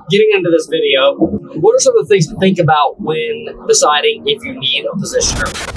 Getting into this video, what are some of the things to think about when deciding if you need a positioner?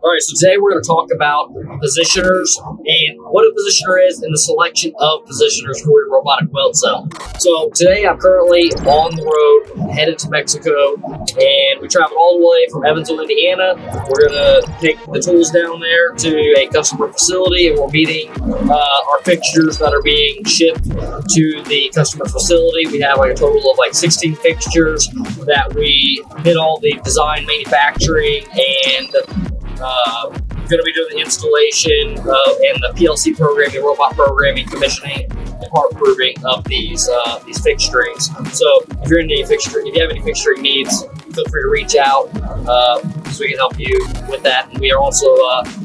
All right, so today we're going to talk about positioners and what a positioner is and the selection of positioners for your robotic weld cell. So today I'm currently on the road headed to Mexico, and we traveled all the way from Evansville, Indiana. We're going to take the tools down there to a customer facility, and we're meeting our fixtures that are being shipped to the customer facility. We have like a total of like 16 fixtures that we did all the design, manufacturing, and going to be doing the installation and the PLC programming, robot programming, commissioning, and part proving of these fixturings. So if you're in any fixturing, if you have any fixturing needs, feel free to reach out so we can help you with that. And we are also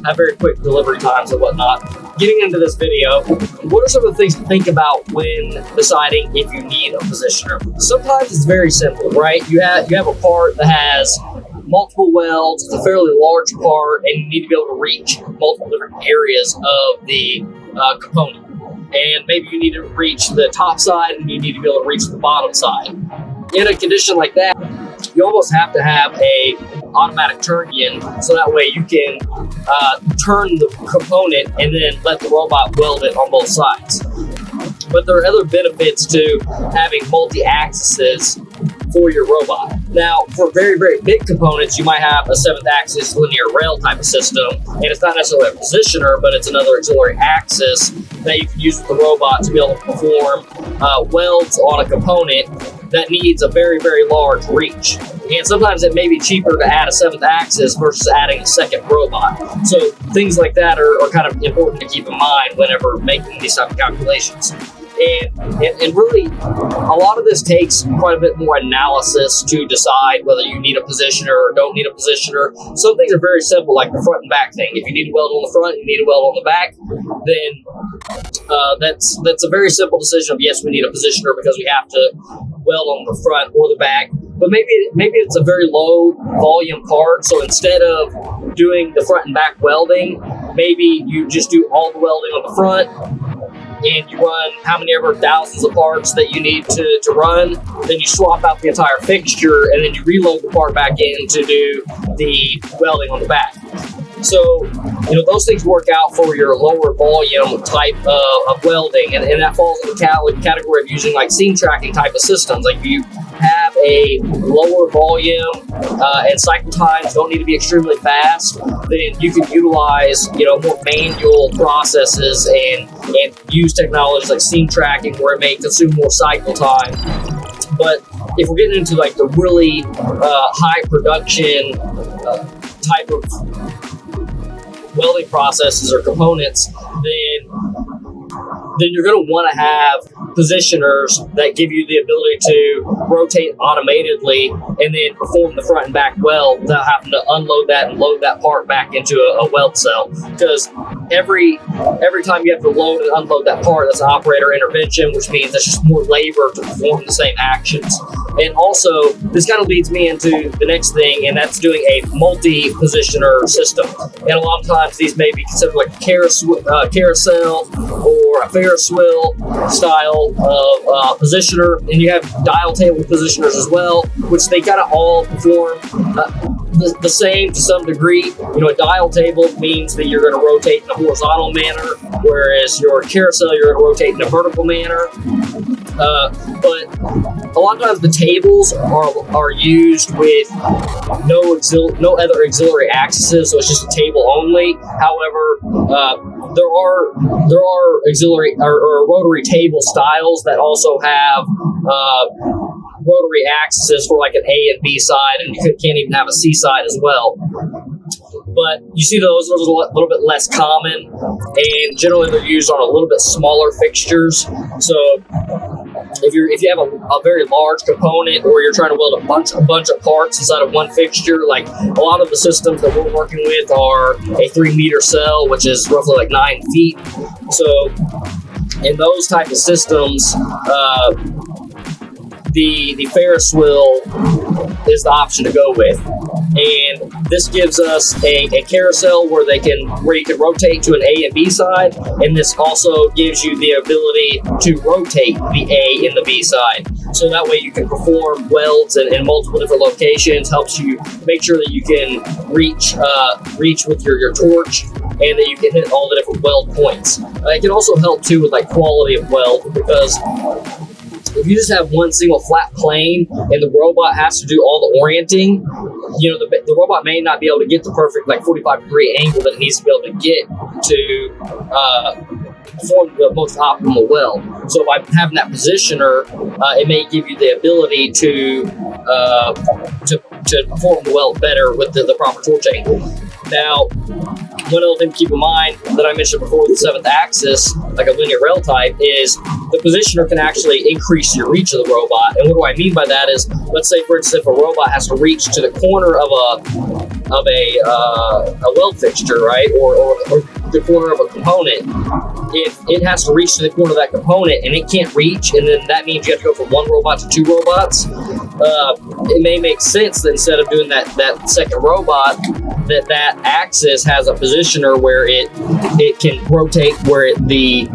have very quick delivery times and whatnot. Getting into this video, what are some of the things to think about when deciding if you need a positioner? Sometimes it's very simple, right? You have a part that has multiple welds. It's a fairly large part, and you need to be able to reach multiple different areas of the component. And maybe you need to reach the top side, and you need to be able to reach the bottom side. In a condition like that, you almost have to have a automatic turn in, so that way you can turn the component and then let the robot weld it on both sides. But there are other benefits to having multi-axes for your robot. Now, for very, very big components, you might have a 7th axis linear rail type of system, and it's not necessarily a positioner, but it's another auxiliary axis that you can use with the robot to be able to perform welds on a component that needs a very, very large reach. And sometimes it may be cheaper to add a 7th axis versus adding a second robot. So things like that are kind of important to keep in mind whenever making these type of calculations. And really, a lot of this takes quite a bit more analysis to decide whether you need a positioner or don't need a positioner. Some things are very simple, like the front and back thing. If you need to weld on the front, you need to weld on the back, then that's a very simple decision of yes, we need a positioner because we have to weld on the front or the back. But maybe it's a very low volume part, so instead of doing the front and back welding, maybe you just do all the welding on the front, and you run how many ever thousands of parts that you need to run. Then you swap out the entire fixture, and then you reload the part back in to do the welding on the back. So, those things work out for your lower volume type of welding, and that falls in the category of using like seam tracking type of systems. Like you have a lower volume and cycle times don't need to be extremely fast, then you can utilize more manual processes and use technologies like seam tracking where it may consume more cycle time. But if we're getting into like the really high production type of welding processes or components, then you're going to want to have positioners that give you the ability to rotate automatedly and then perform the front and back weld without having to unload that and load that part back into a weld cell. Because every time you have to load and unload that part, that's an operator intervention, which means that's just more labor to perform the same actions. And also, this kind of leads me into the next thing, and that's doing a multi-positioner system. And a lot of times, these may be considered like a carousel or a Ferris wheel style of positioner. And you have dial table positioners as well, which they kind of all perform the same to some degree. A dial table means that you're going to rotate in a horizontal manner, whereas your carousel, you're going to rotate in a vertical manner. But a lot of times the tables are used with no other auxiliary axes, so it's just a table only. However, there are auxiliary or rotary table styles that also have rotary axes for like an A and B side, and you can't even have a C side as well. But you see those are a little bit less common, and generally they're used on a little bit smaller fixtures. So if you have a very large component, or you're trying to weld a bunch of parts inside of one fixture, like a lot of the systems that we're working with are a 3-meter cell, which is roughly like 9 feet. So in those type of systems, the Ferris wheel is the option to go with. And this gives us a carousel where you can rotate to an A and B side, and this also gives you the ability to rotate the A and the B side. So that way you can perform welds in multiple different locations, helps you make sure that you can reach with your torch, and that you can hit all the different weld points. It can also help too with like quality of weld, because if you just have one single flat plane and the robot has to do all the orienting, the robot may not be able to get the perfect 45-degree angle that it needs to be able to get to perform the most optimal weld. So by having that positioner, it may give you the ability to perform the weld better with the proper torch angle. Now, one other thing to keep in mind that I mentioned before with the 7th axis, like a linear rail type, is the positioner can actually increase your reach of the robot. And what do I mean by that is, let's say, for instance, if a robot has to reach to the corner of a weld fixture, right, or the corner of a component. If it has to reach to the corner of that component and it can't reach, and then that means you have to go from one robot to 2 robots, it may make sense that instead of doing that second robot, that axis has a positioner where it can rotate where the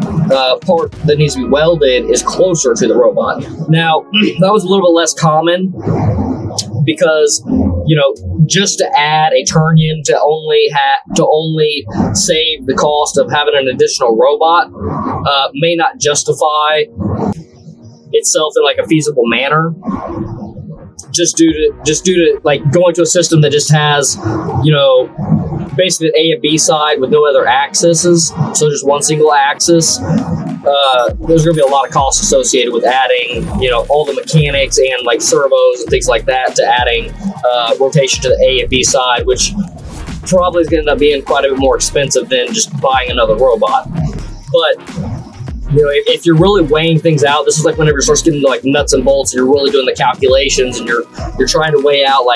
part that needs to be welded is closer to the robot. Now, that was a little bit less common because, just to add a turn-in to only save the cost of having an additional robot may not justify itself in a feasible manner. Just due to going to a system that just has, basically an A and B side with no other axes, so just one single axis. There's going to be a lot of costs associated with adding, all the mechanics and servos and things like that to adding rotation to the A and B side, which probably is going to end up being quite a bit more expensive than just buying another robot. But if you're really weighing things out, this is whenever you start getting into nuts and bolts, and you're really doing the calculations, and you're trying to weigh out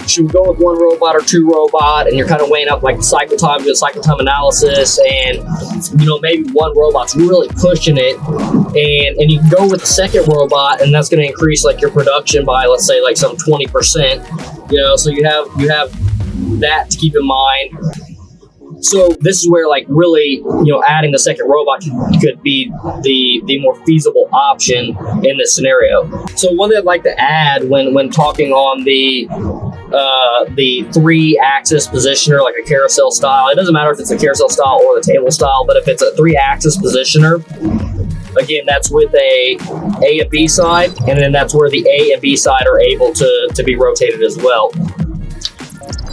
should we go with 1 robot or 2 robot, and you're kind of weighing up cycle time, doing cycle time analysis, and maybe 1 robot's really pushing it, and you can go with the second robot, and that's going to increase your production by, let's say, some 20%. So you have that to keep in mind. So this is where really, adding the second robot could be the more feasible option in this scenario. So one thing I'd like to add when talking on the 3-axis positioner, like a carousel style, it doesn't matter if it's a carousel style or the table style, but if it's a 3-axis positioner, again, that's with a and B side, and then that's where the A and B side are able to be rotated as well.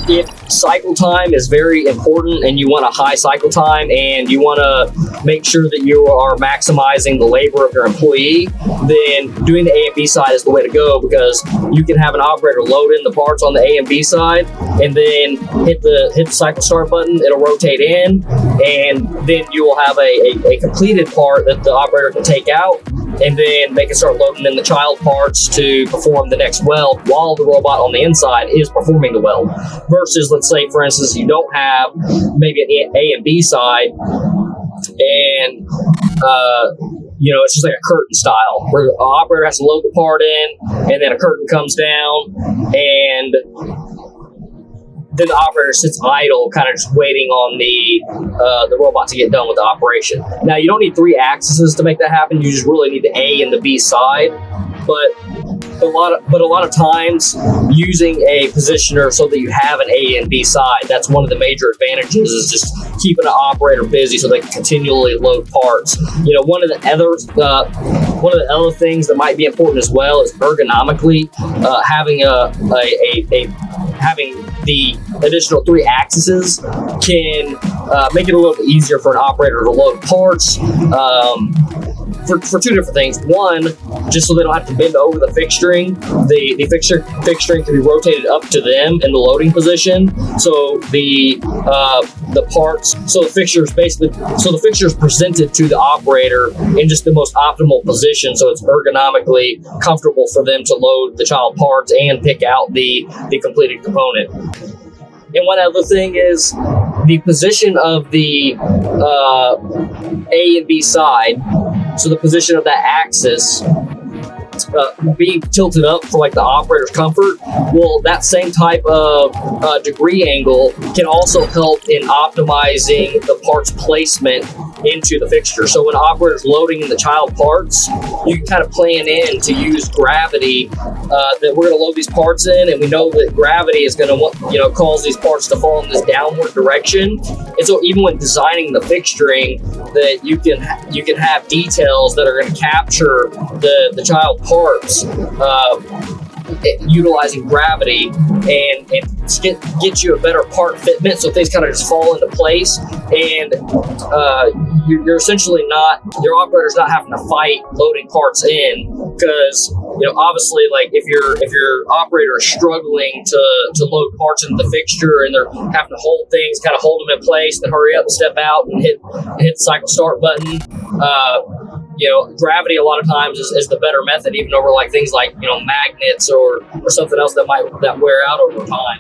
If cycle time is very important and you want a high cycle time and you want to make sure that you are maximizing the labor of your employee, then doing the A and B side is the way to go, because you can have an operator load in the parts on the A and B side and then hit the cycle start button. It'll rotate in, and then you will have a completed part that the operator can take out, and then they can start loading in the child parts to perform the next weld while the robot on the inside is performing the weld. Versus, let's say, for instance, you don't have maybe an A and B side, and it's just like a curtain style where the operator has to load the part in, and then a curtain comes down, and then the operator sits idle, kind of just waiting on the robot to get done with the operation. Now, you don't need 3 axes to make that happen. You just really need the A and the B side. But a lot of times, using a positioner so that you have an A and B side, that's one of the major advantages, is just keeping an operator busy so they can continually load parts. One of the other things that might be important as well is ergonomically having having the additional 3 axes can make it a little bit easier for an operator to load parts. For 2 different things. One, just so they don't have to bend over the fixturing. The fixturing can be rotated up to them in the loading position. So the parts, so the fixture is presented to the operator in just the most optimal position, so it's ergonomically comfortable for them to load the child parts and pick out the completed component. And one other thing is the position of the A and B side. So the position of that axis being tilted up for like the operator's comfort. Well, that same type of degree angle can also help in optimizing the parts placement into the fixture. So when operator's loading in the child parts, you can kind of plan in to use gravity, that we're going to load these parts in, and we know that gravity is going to cause these parts to fall in this downward direction. And so even when designing the fixturing, that you can have details that are going to capture the child parts, utilizing gravity, and get you a better part fitment, so things kind of just fall into place, and you're essentially not, your operator's not having to fight loading parts in, because obviously, like if your operator is struggling to load parts into the fixture and they're having to hold things, kind of hold them in place, then hurry up and step out and hit the cycle start button. Gravity a lot of times is the better method, even over like things like magnets or something else that wear out over time.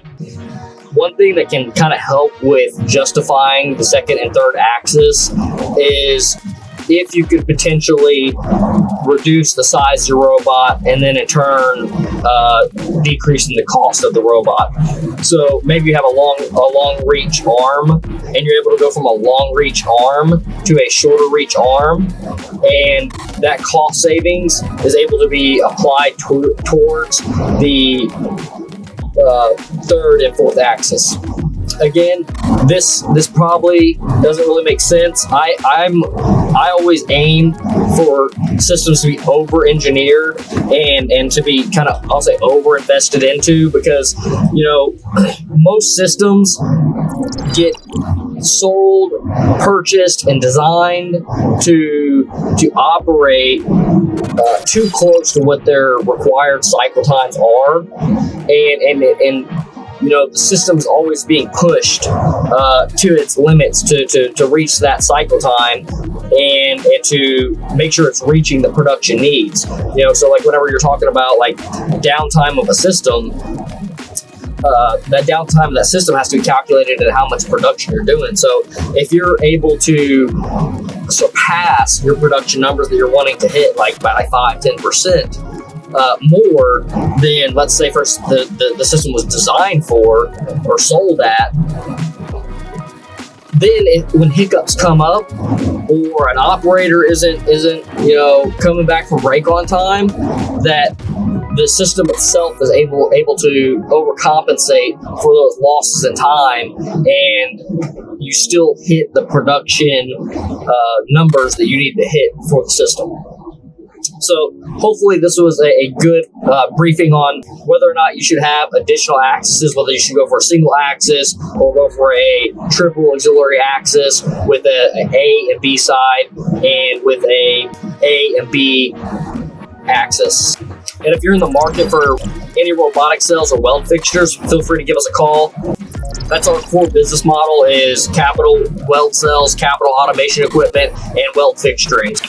One thing that can kind of help with justifying the second and third axis is if you could potentially reduce the size of your robot and then in turn decreasing the cost of the robot. So maybe you have a long reach arm, and you're able to go from a long reach arm to a shorter reach arm, and that cost savings is able to be applied towards the third and fourth axis. Again, this probably doesn't really make sense. I always aim for systems to be over-engineered and to be kind of, I'll say, over-invested into, because most systems get sold, purchased, and designed to operate too close to what their required cycle times are, and the system's always being pushed to its limits to reach that cycle time and to make sure it's reaching the production needs. So like whenever you're talking about like downtime of a system, that downtime of that system has to be calculated at how much production you're doing. So if you're able to surpass your production numbers that you're wanting to hit, like by 5-10%, more than, let's say, first the system was designed for or sold at, then when hiccups come up or an operator isn't coming back from break on time, that the system itself is able to overcompensate for those losses in time, and you still hit the production numbers that you need to hit for the system. So hopefully this was a good briefing on whether or not you should have additional axes, whether you should go for a single axis or go for a triple auxiliary axis with an A and B side and with a and B axis. And if you're in the market for any robotic cells or weld fixtures, feel free to give us a call. That's our core business model, is capital weld cells, capital automation equipment, and weld fixturing.